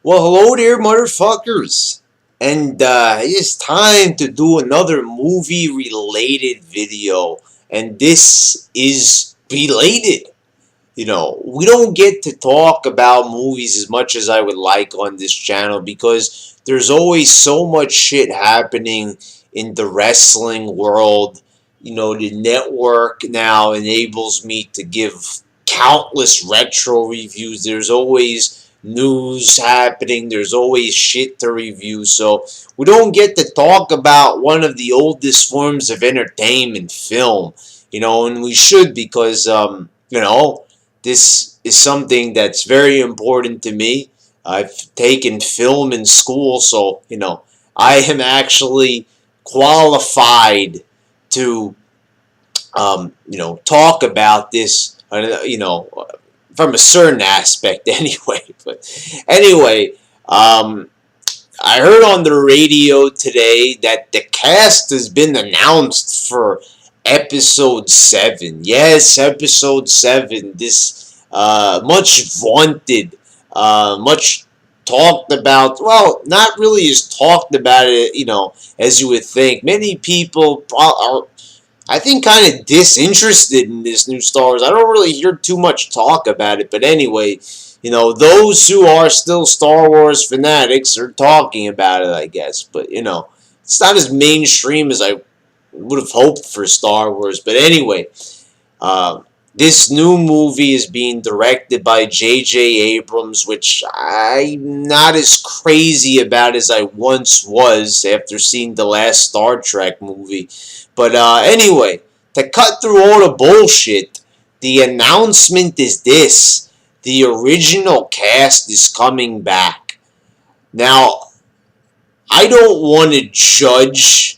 Well, hello there, motherfuckers. And it's time to do another movie related video. And this is related. We don't get to talk about movies as much as I would like on this channel because there's always so much shit happening in the wrestling world. The network now enables me to give countless retro reviews. There's always news happening, there's always shit to review. So we don't get to talk about one of the oldest forms of entertainment, film. And we should because, this is something that's very important to me. I've taken film in school, so I am actually qualified to talk about this. From a certain aspect, anyway. But anyway, I heard on the radio today that the cast has been announced for episode 7. Yes, episode 7. This much vaunted, much talked about. Well, not really as talked about it, as you would think. Many people are, I think, kind of disinterested in this new Star Wars. I don't really hear too much talk about it, but anyway, those who are still Star Wars fanatics are talking about it, I guess. But it's not as mainstream as I would have hoped for Star Wars. But anyway, this new movie is being directed by J.J. Abrams, which I'm not as crazy about as I once was after seeing the last Star Trek movie. But anyway, to cut through all the bullshit, the announcement is this. The original cast is coming back. Now, I don't want to judge,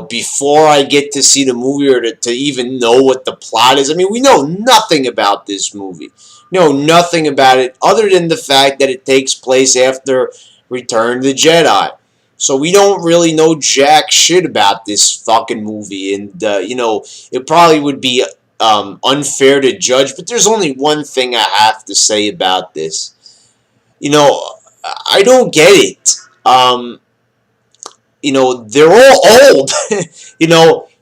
before I get to see the movie or to even know what the plot is. I mean, we know nothing about this movie. We know nothing about it other than the fact that it takes place after Return of the Jedi. So we don't really know jack shit about this fucking movie. And, it probably would be unfair to judge. But there's only one thing I have to say about this. I don't get it. They're all old.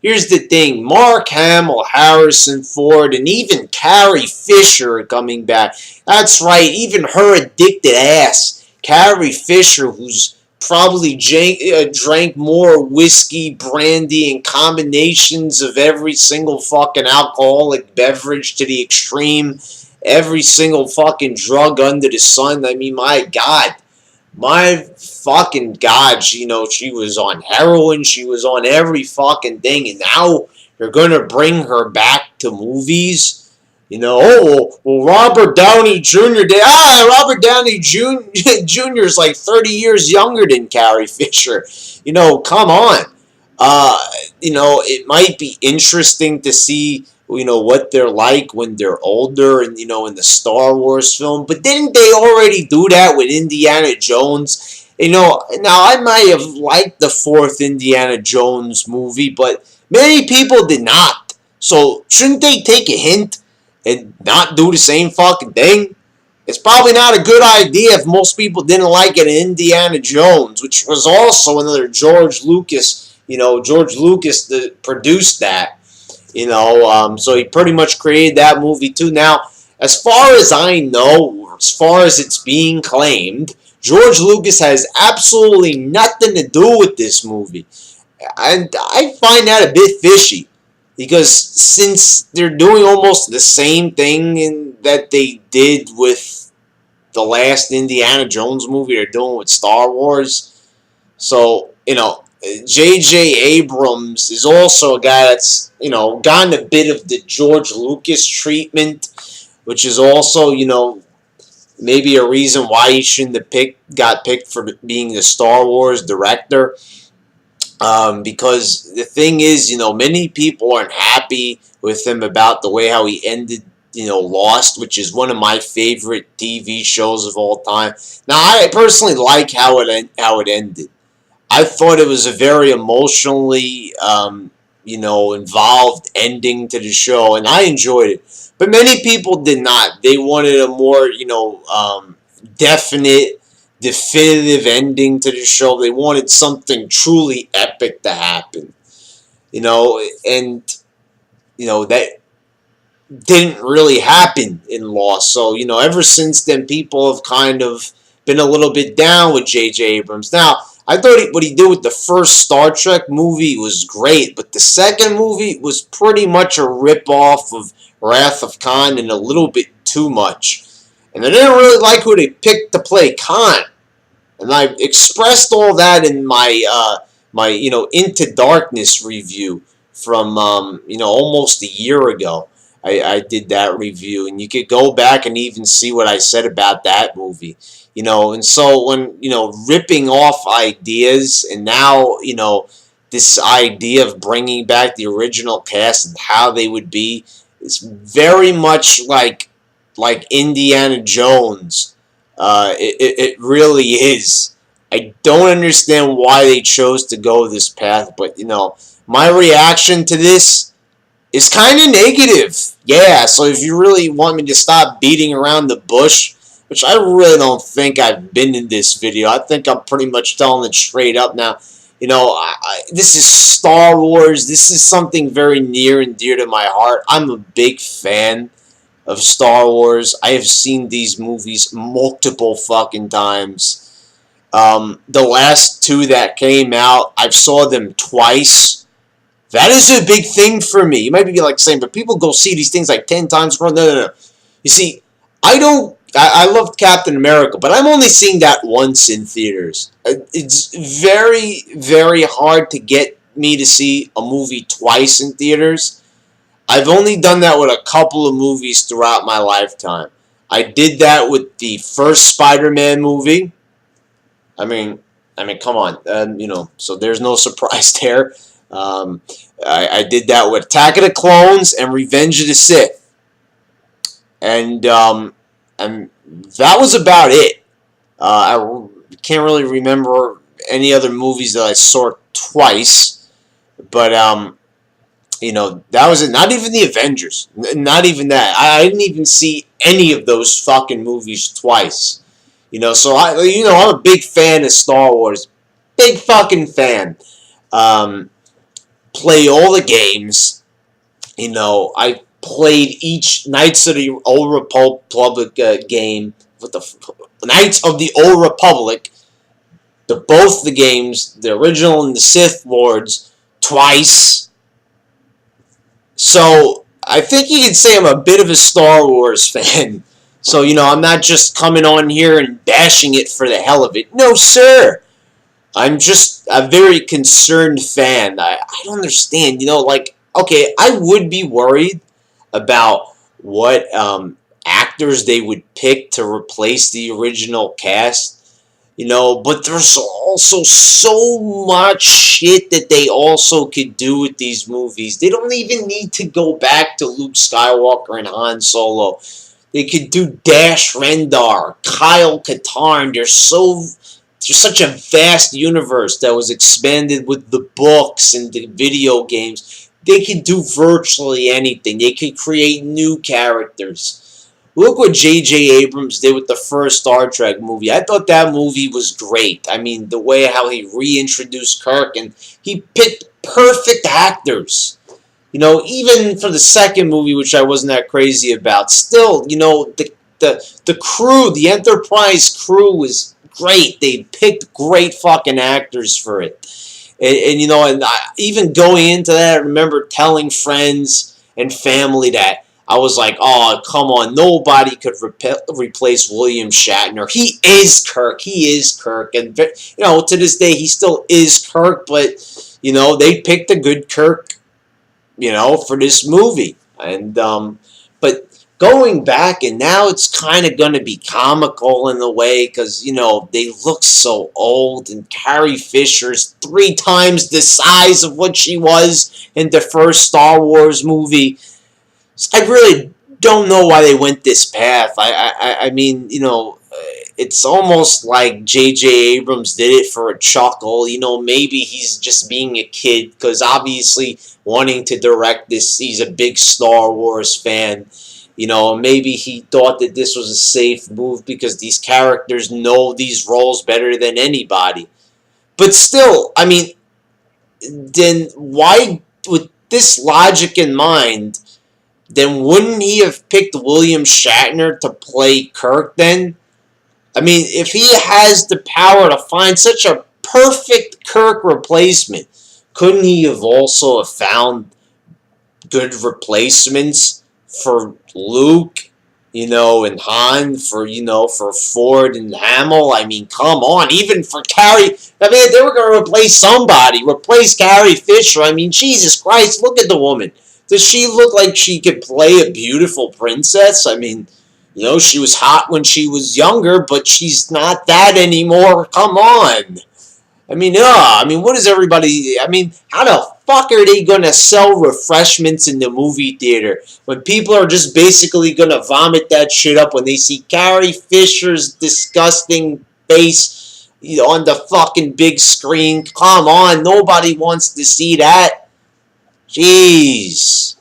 Here's the thing. Mark Hamill, Harrison Ford, and even Carrie Fisher are coming back. That's right, even her addicted ass, Carrie Fisher, who's probably drank more whiskey, brandy, and combinations of every single fucking alcoholic beverage to the extreme, every single fucking drug under the sun. I mean, my God. My fucking God, she was on heroin, she was on every fucking thing, and now you're gonna bring her back to movies? Well, Robert Downey Jr. did. Robert Downey Jr. is like 30 years younger than Carrie Fisher. Come on. It might be interesting to see what they're like when they're older and in the Star Wars film, but didn't they already do that with Indiana Jones? Now I might have liked the fourth Indiana Jones movie, but many people did not. So shouldn't they take a hint and not do the same fucking thing? It's probably not a good idea if most people didn't like it in Indiana Jones, which was also another George Lucas. George Lucas produced that. So he pretty much created that movie too. Now, as far as I know, as far as it's being claimed, George Lucas has absolutely nothing to do with this movie. And I find that a bit fishy. Because since they're doing almost the same thing that they did with the last Indiana Jones movie, they're doing with Star Wars. So, J.J. Abrams is also a guy that's, gotten a bit of the George Lucas treatment, which is also, maybe a reason why he shouldn't have got picked for being the Star Wars director. Because the thing is, many people aren't happy with him about the way how he ended, Lost, which is one of my favorite TV shows of all time. Now, I personally like how it ended. I thought it was a very emotionally, involved ending to the show, and I enjoyed it. But many people did not. They wanted a more, definite, definitive ending to the show. They wanted something truly epic to happen, and that didn't really happen in Lost. So, ever since then, people have kind of been a little bit down with J.J. Abrams. Now, I thought what he did with the first Star Trek movie was great, but the second movie was pretty much a rip-off of Wrath of Khan and a little bit too much. And I didn't really like who they picked to play Khan. And I expressed all that in my Into Darkness review from almost a year ago. I did that review, and you could go back and even see what I said about that movie. And so when, ripping off ideas, and now, this idea of bringing back the original cast and how they would be, is very much like Indiana Jones. It really is. I don't understand why they chose to go this path, but, my reaction to this is kind of negative. Yeah, so if you really want me to stop beating around the bush, which I really don't think I've been in this video, I think I'm pretty much telling it straight up now. This is Star Wars. This is something very near and dear to my heart. I'm a big fan of Star Wars. I have seen these movies multiple fucking times. The last two that came out, I've saw them twice. That is a big thing for me. You might be saying, but people go see these things like 10 times. No. You see, I loved Captain America, but I'm only seeing that once in theaters. It's very, very hard to get me to see a movie twice in theaters. I've only done that with a couple of movies throughout my lifetime. I did that with the first Spider-Man movie. I mean, come on. So there's no surprise there. I did that with Attack of the Clones and Revenge of the Sith. And that was about it. I can't really remember any other movies that I saw twice. But, that was it. Not even the Avengers. Not even that. I didn't even see any of those fucking movies twice. So I'm a big fan of Star Wars. Big fucking fan. Play all the games. I played each Knights of the Old Republic game. Knights of the Old Republic. Both the games, the original and the Sith Lords, twice. So I think you could say I'm a bit of a Star Wars fan. So, I'm not just coming on here and bashing it for the hell of it. No, sir. I'm just a very concerned fan. I don't understand. Okay, I would be worried about what actors they would pick to replace the original cast. But there's also so much shit that they also could do with these movies. They don't even need to go back to Luke Skywalker and Han Solo. They could do Dash Rendar, Kyle Katarn. There's such a vast universe that was expanded with the books and the video games. They could do virtually anything. They could create new characters. Look what J.J. Abrams did with the first Star Trek movie. I thought that movie was great. I mean, the way how he reintroduced Kirk, and he picked perfect actors. Even for the second movie, which I wasn't that crazy about, still, the crew, the Enterprise crew was great. They picked great fucking actors for it. And even going into that, I remember telling friends and family that I was like, oh, come on, nobody could replace William Shatner. He is Kirk. He is Kirk. And, to this day, he still is Kirk, but, they picked a good Kirk, for this movie. And, but going back, and now it's kind of going to be comical in a way, because, they look so old, and Carrie Fisher's 3 times the size of what she was in the first Star Wars movie. I really don't know why they went this path. I mean, it's almost like J.J. Abrams did it for a chuckle. Maybe he's just being a kid, because obviously wanting to direct this, he's a big Star Wars fan. Maybe he thought that this was a safe move because these characters know these roles better than anybody. But still, I mean, then why, with this logic in mind, then wouldn't he have picked William Shatner to play Kirk then? I mean, if he has the power to find such a perfect Kirk replacement, couldn't he have also found good replacements for Luke, and Han, for Ford and Hamill? I mean, come on, even for Carrie. I mean, they were going to replace somebody, replace Carrie Fisher. I mean, Jesus Christ, look at the woman. Does she look like she could play a beautiful princess? I mean, she was hot when she was younger, but she's not that anymore. Come on. What is everybody? I mean, how the fuck are they gonna sell refreshments in the movie theater when people are just basically gonna vomit that shit up when they see Carrie Fisher's disgusting face, on the fucking big screen? Come on, nobody wants to see that. Jeez.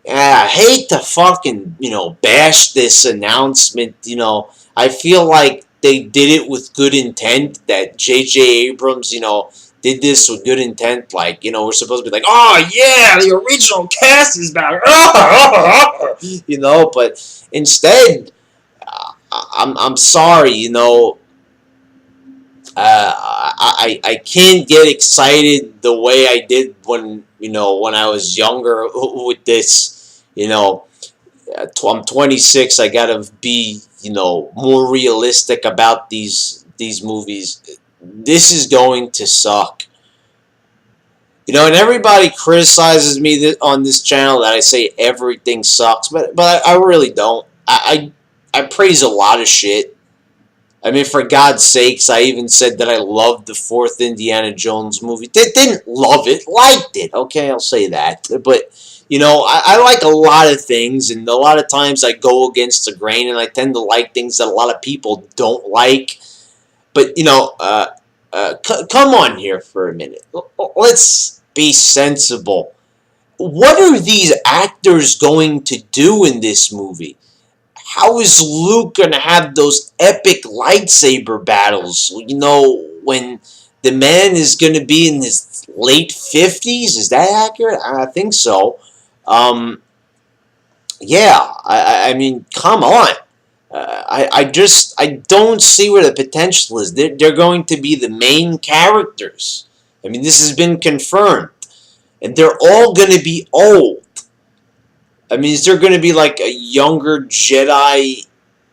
Yeah, I hate to fucking, bash this announcement. I feel like they did it with good intent, that J.J. Abrams, did this with good intent. Like, we're supposed to be like, oh, yeah, the original cast is back. But instead, I'm sorry, I can't get excited the way I did when I was younger with this. I'm 26. I gotta be more realistic about these movies. This is going to suck. And everybody criticizes me on this channel that I say everything sucks, but I really don't. I praise a lot of shit. I mean, for God's sakes, I even said that I loved the fourth Indiana Jones movie. Didn't love it, liked it. Okay, I'll say that. But, I like a lot of things, and a lot of times I go against the grain, and I tend to like things that a lot of people don't like. But, come on here for a minute. Let's be sensible. What are these actors going to do in this movie? How is Luke going to have those epic lightsaber battles, when the man is going to be in his late 50s? Is that accurate? I think so. Yeah, I mean, come on. I don't see where the potential is. They're going to be the main characters. I mean, this has been confirmed. And they're all going to be old. I mean, is there going to be like a younger Jedi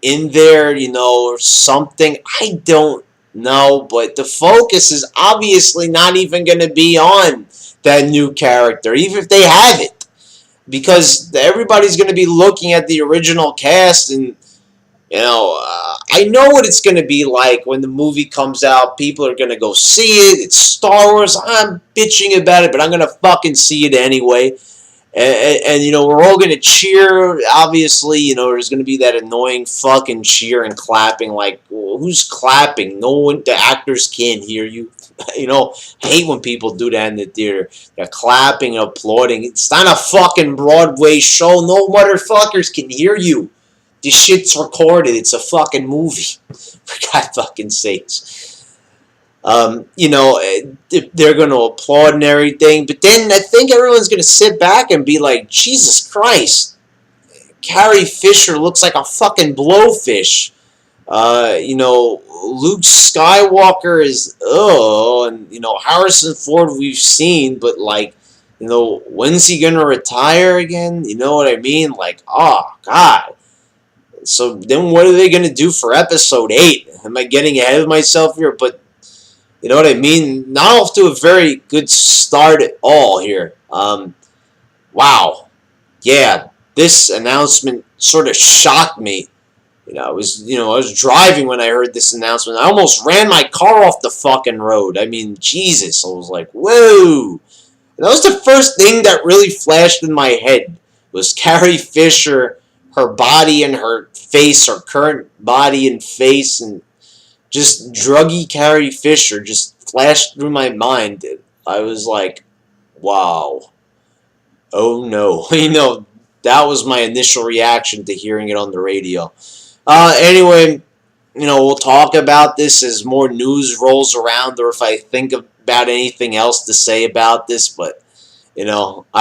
in there, or something? I don't know, but the focus is obviously not even going to be on that new character, even if they have it, because everybody's going to be looking at the original cast, and I know what it's going to be like when the movie comes out. People are going to go see it. It's Star Wars. I'm bitching about it, but I'm going to fucking see it anyway. And we're all going to cheer. Obviously, there's going to be that annoying fucking cheer and clapping. Like, who's clapping? No one, the actors can't hear you. I hate when people do that in the theater. They're clapping, applauding. It's not a fucking Broadway show. No motherfuckers can hear you. This shit's recorded. It's a fucking movie. For God fucking sakes. They're going to applaud and everything, but then I think everyone's going to sit back and be like, Jesus Christ, Carrie Fisher looks like a fucking blowfish. Luke Skywalker is, and, Harrison Ford we've seen, but like, when's he going to retire again? You know what I mean? Like, oh, God. So then what are they going to do for episode 8? Am I getting ahead of myself here? But you know what I mean? Not off to a very good start at all here. Wow. Yeah, this announcement sort of shocked me. I was driving when I heard this announcement. I almost ran my car off the fucking road. I mean, Jesus. I was like, whoa. And that was the first thing that really flashed in my head, was Carrie Fisher, her body and her face, her current body and face, and just druggy Carrie Fisher just flashed through my mind. I was like, wow. Oh no. that was my initial reaction to hearing it on the radio. Anyway, we'll talk about this as more news rolls around, or if I think about anything else to say about this. But I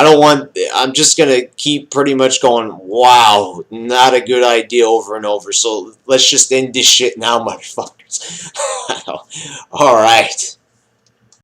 don't want. I'm just gonna keep pretty much going. Wow, not a good idea over and over. So let's just end this shit now, motherfuckers. All right.